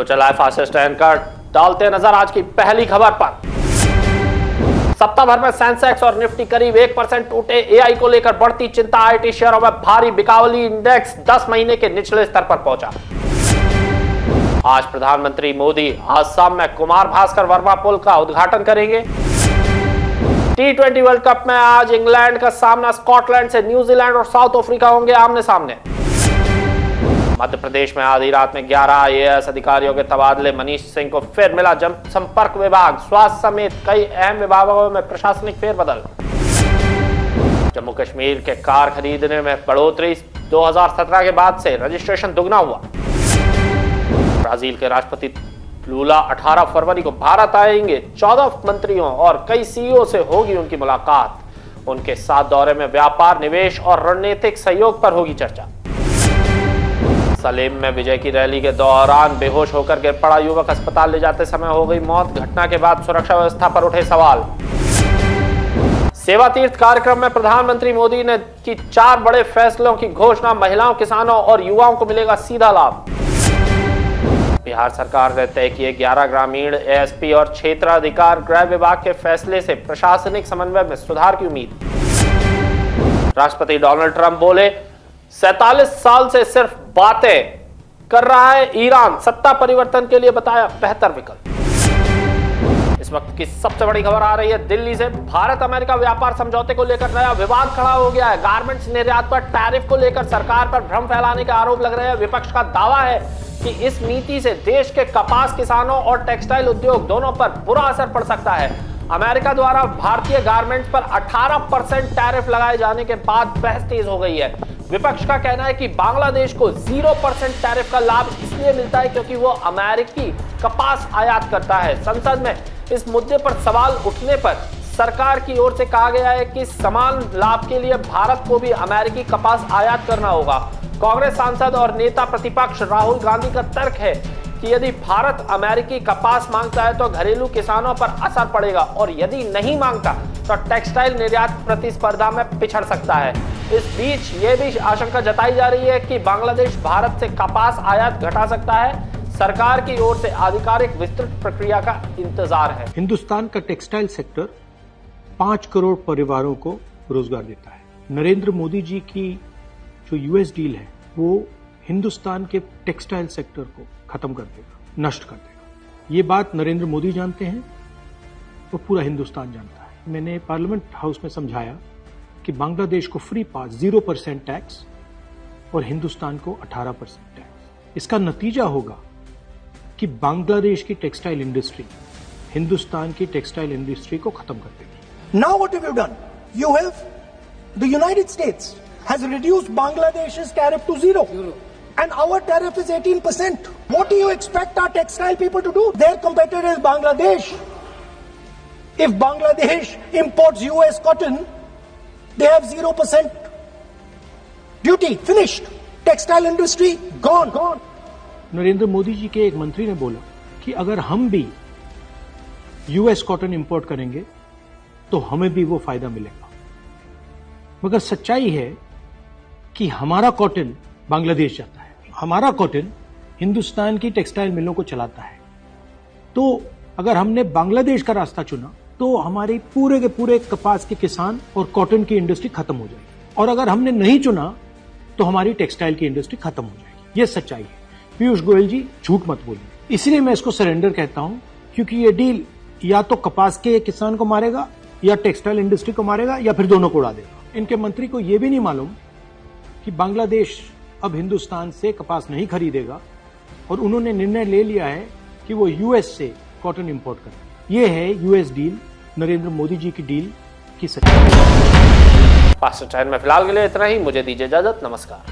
तो चला है फास्टेस्ट एंकर, डालते नजर आज की पहली खबर पर। सप्ताह भर में सेंसेक्स और निफ्टी करीब 1% टूटे। एआई को लेकर बढ़ती चिंता, आईटी शेयरों में भारी बिकावली, इंडेक्स 10 महीने के निचले स्तर पर पहुंचा। आज प्रधानमंत्री मोदी आसाम में कुमार भास्कर वर्मा पुल का उद्घाटन करेंगे। T20 वर्ल्ड कप में आज इंग्लैंड का सामना स्कॉटलैंड से, न्यूजीलैंड और साउथ अफ्रीका होंगे आमने सामने। मध्य प्रदेश में आधी रात में 11 आईएएस अधिकारियों के तबादले, मनीष सिंह को फिर मिला जनसंपर्क विभाग, स्वास्थ्य समेत कई अहम विभागों में प्रशासनिक फेरबदल। जम्मू कश्मीर के कार खरीदने में बढ़ोतरी, 2017 के बाद से रजिस्ट्रेशन दुगना हुआ। ब्राजील के राष्ट्रपति लूला 18 फरवरी को भारत आएंगे। 14 मंत्रियों और कई सीईओ से होगी उनकी मुलाकात। उनके साथ दौरे में व्यापार, निवेश और रणनीतिक सहयोग पर होगी चर्चा। सलेम में विजय की रैली के दौरान बेहोश होकर गिर पड़ा युवक, अस्पताल ले जाते समय हो गई मौत। घटना के बाद सुरक्षा व्यवस्था पर उठे सवाल। सेवा तीर्थ कार्यक्रम में प्रधानमंत्री मोदी ने की 4 बड़े फैसलों की घोषणा, महिलाओं, किसानों और युवाओं को मिलेगा सीधा लाभ। बिहार सरकार ने तय किए 11 ग्रामीण एएसपी और क्षेत्राधिकार, गृह विभाग के फैसले से प्रशासनिक समन्वय में सुधार की उम्मीद। राष्ट्रपति डोनाल्ड ट्रंप बोले, 47 साल से सिर्फ बातें कर रहा है ईरान, सत्ता परिवर्तन के लिए बताया बेहतर विकल्प। इस वक्त की सबसे बड़ी खबर आ रही है दिल्ली से। भारत अमेरिका व्यापार समझौते को लेकर नया विवाद खड़ा हो गया है। गारमेंट्स निर्यात पर टैरिफ को लेकर सरकार पर भ्रम फैलाने के आरोप लग रहे हैं। विपक्ष का दावा है कि इस नीति से देश के कपास किसानों और टेक्सटाइल उद्योग दोनों पर बुरा असर पड़ सकता है। अमेरिका द्वारा भारतीय गारमेंट्स पर 18% टैरिफ लगाए जाने के बाद बहस तेज हो गई है। विपक्ष का कहना है कि बांग्लादेश को 0% टैरिफ का लाभ इसलिए मिलता है क्योंकि वो अमेरिकी कपास आयात करता है। संसद में इस मुद्दे पर सवाल उठने पर सरकार की ओर से कहा गया है कि समान लाभ के लिए भारत को भी अमेरिकी कपास आयात करना होगा। कांग्रेस सांसद और नेता प्रतिपक्ष राहुल गांधी का तर्क है कि यदि भारत अमेरिकी कपास मांगता है तो घरेलू किसानों पर असर पड़ेगा और यदि नहीं मांगता तो टेक्सटाइल निर्यात प्रतिस्पर्धा में पिछड़ सकता है। इस बीच ये भी आशंका जताई जा रही है कि बांग्लादेश भारत से कपास आयात घटा सकता है। सरकार की ओर से आधिकारिक विस्तृत प्रक्रिया का इंतजार है। हिंदुस्तान का टेक्सटाइल सेक्टर 5 करोड़ परिवारों को रोजगार देता है। नरेंद्र मोदी जी की जो यूएस डील है वो हिंदुस्तान के टेक्सटाइल सेक्टर को खत्म कर देगा, नष्ट कर देगा। ये बात नरेंद्र मोदी जानते हैं और पूरा हिंदुस्तान जानता है। मैंने पार्लियामेंट हाउस में समझाया कि बांग्लादेश को फ्री पास, 0% टैक्स और हिंदुस्तान को 18% टैक्स। इसका नतीजा होगा कि बांग्लादेश की टेक्सटाइल इंडस्ट्री हिंदुस्तान की टेक्सटाइल इंडस्ट्री को खत्म कर देगी। Now what have you done? You have, the United States has reduced Bangladesh's tariff to 0. And our tariff is 18%. What do you expect our textile people to do? Their competitor is Bangladesh. If Bangladesh imports US cotton, they have 0% duty. Finished. Textile industry gone. Narendra Modi ji के एक मंत्री ने बोला कि अगर हम भी US cotton import करेंगे तो हमें भी वो फायदा मिलेगा। मगर सच्चाई है कि हमारा कॉटन बांग्लादेश जाता है, हमारा कॉटन हिंदुस्तान की टेक्सटाइल मिलों को चलाता है। तो अगर हमने बांग्लादेश का रास्ता चुना तो हमारे पूरे के पूरे कपास के किसान और कॉटन की इंडस्ट्री खत्म हो जाएगी, और अगर हमने नहीं चुना तो हमारी टेक्सटाइल की इंडस्ट्री खत्म हो जाएगी। ये सच्चाई है। पीयूष गोयल जी झूठ मत बोलिए। इसलिए मैं इसको सरेंडर कहता हूं क्योंकि ये डील या तो कपास के किसान को मारेगा या टेक्सटाइल इंडस्ट्री को मारेगा या फिर दोनों को उड़ा देगा। इनके मंत्री को यह भी नहीं मालूम कि बांग्लादेश अब हिंदुस्तान से कपास नहीं खरीदेगा और उन्होंने निर्णय ले लिया है कि वो यूएस से कॉटन इंपोर्ट करें। ये है यूएस डील, नरेंद्र मोदी जी की डील की सच्चाई। फास्ट टाइम में फिलहाल के लिए इतना ही। मुझे दीजिए इजाजत। नमस्कार।